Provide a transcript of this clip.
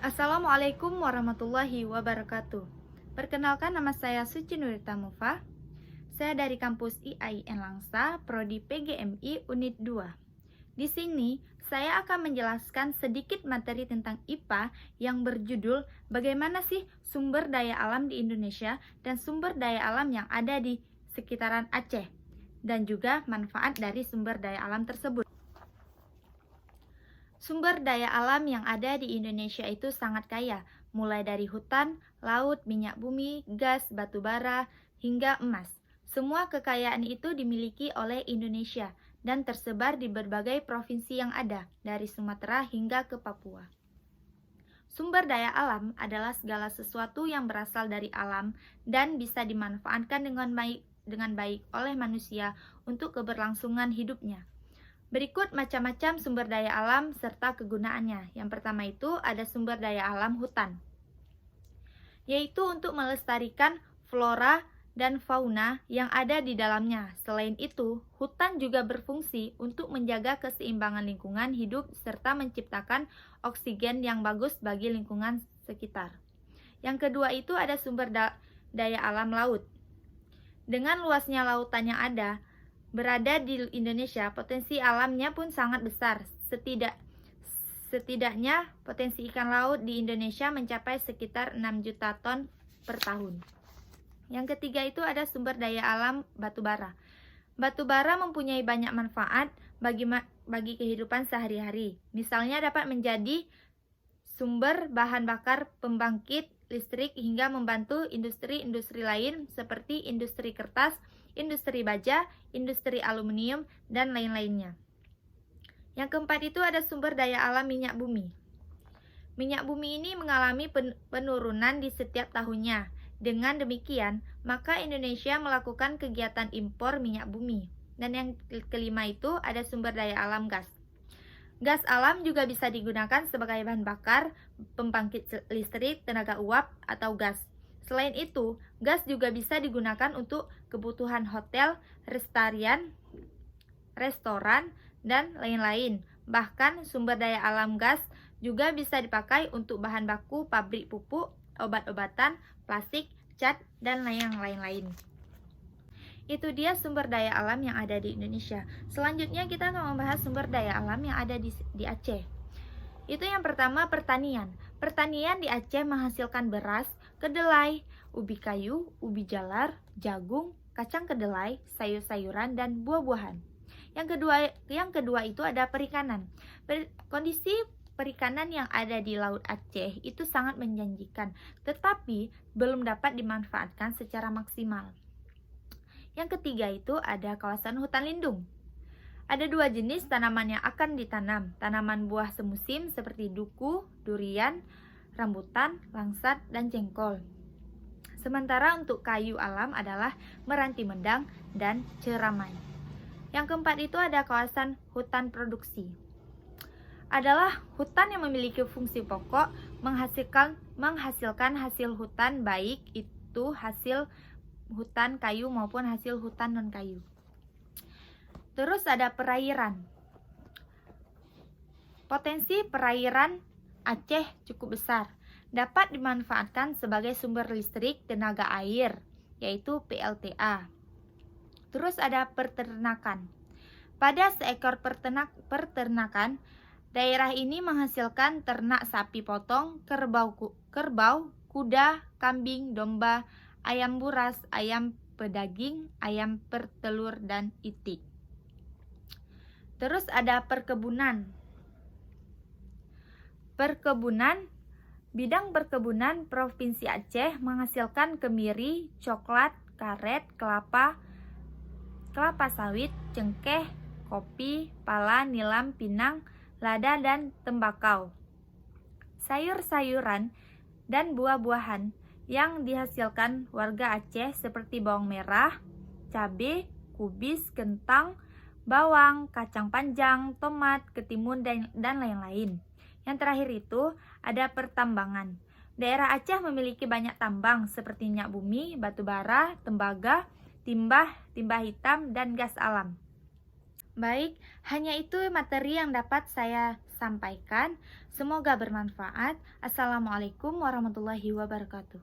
Assalamualaikum warahmatullahi wabarakatuh. Perkenalkan, nama saya Suci Nurita Mufa. Saya dari kampus IAIN Langsa, Prodi PGMI Unit 2. Di sini saya akan menjelaskan sedikit materi tentang IPA yang berjudul bagaimana sih sumber daya alam di Indonesia dan sumber daya alam yang ada di sekitaran Aceh, dan juga manfaat dari sumber daya alam tersebut. Sumber daya alam yang ada di Indonesia itu sangat kaya, mulai dari hutan, laut, minyak bumi, gas, batu bara, hingga emas. Semua kekayaan itu dimiliki oleh Indonesia dan tersebar di berbagai provinsi yang ada, dari Sumatera hingga ke Papua. Sumber daya alam adalah segala sesuatu yang berasal dari alam dan bisa dimanfaatkan dengan baik oleh manusia untuk keberlangsungan hidupnya. Berikut macam-macam sumber daya alam serta kegunaannya. Yang pertama itu ada sumber daya alam hutan, yaitu untuk melestarikan flora dan fauna yang ada di dalamnya. Selain itu, hutan juga berfungsi untuk menjaga keseimbangan lingkungan hidup serta menciptakan oksigen yang bagus bagi lingkungan sekitar. Yang kedua itu ada sumber daya alam laut. Dengan luasnya lautan yang berada di Indonesia, potensi alamnya pun sangat besar. Setidaknya potensi ikan laut di Indonesia mencapai sekitar 6 juta ton per tahun. Yang ketiga itu ada sumber daya alam batu bara. Batu bara mempunyai banyak manfaat bagi kehidupan sehari-hari. Misalnya dapat menjadi sumber bahan bakar pembangkit listrik hingga membantu industri-industri lain seperti industri kertas, industri baja, industri aluminium, dan lain-lainnya. Yang keempat itu ada sumber daya alam minyak bumi. Minyak bumi ini mengalami penurunan di setiap tahunnya. Dengan demikian, maka Indonesia melakukan kegiatan impor minyak bumi. Dan yang kelima itu ada sumber daya alam gas. Gas alam juga bisa digunakan sebagai bahan bakar, pembangkit listrik, tenaga uap, atau gas. Selain itu, gas juga bisa digunakan untuk kebutuhan hotel, restoran, dan lain-lain. Bahkan sumber daya alam gas juga bisa dipakai untuk bahan baku pabrik pupuk, obat-obatan, plastik, cat, dan yang lain-lain. Itu dia sumber daya alam yang ada di Indonesia. Selanjutnya kita akan membahas sumber daya alam yang ada di Aceh. Itu yang pertama, pertanian. Pertanian di Aceh menghasilkan beras, kedelai, ubi kayu, ubi jalar, jagung, kacang kedelai, sayur-sayuran, dan buah-buahan. Yang kedua itu ada perikanan. Kondisi perikanan yang ada di Laut Aceh itu sangat menjanjikan, tetapi belum dapat dimanfaatkan secara maksimal. Yang ketiga itu ada kawasan hutan lindung. Ada dua jenis tanaman yang akan ditanam, tanaman buah semusim seperti duku, durian, rambutan, langsat, dan jengkol. Sementara untuk kayu alam adalah meranti mendang dan ceramai. Yang keempat itu ada kawasan hutan produksi. Adalah hutan yang memiliki fungsi pokok menghasilkan hasil hutan, baik itu hasil hutan kayu maupun hasil hutan non-kayu. Terus ada perairan. Potensi perairan Aceh cukup besar, dapat dimanfaatkan sebagai sumber listrik tenaga air, yaitu PLTA. Terus ada peternakan. Pada seekor peternakan, daerah ini menghasilkan ternak sapi potong, kerbau, kuda, kambing, domba, ayam buras, ayam pedaging, ayam pertelur, dan itik. Terus ada perkebunan. Bidang perkebunan Provinsi Aceh menghasilkan kemiri, coklat, karet, kelapa sawit, cengkeh, kopi, pala, nilam, pinang, lada, dan tembakau. Sayur-sayuran dan buah-buahan yang dihasilkan warga Aceh seperti bawang merah, cabai, kubis, kentang, bawang, kacang panjang, tomat, ketimun, dan lain-lain. Yang terakhir itu ada pertambangan. Daerah Aceh memiliki banyak tambang seperti minyak bumi, batu bara, tembaga, timah hitam, dan gas alam. Baik, hanya itu materi yang dapat saya sampaikan. Semoga bermanfaat. Assalamualaikum warahmatullahi wabarakatuh.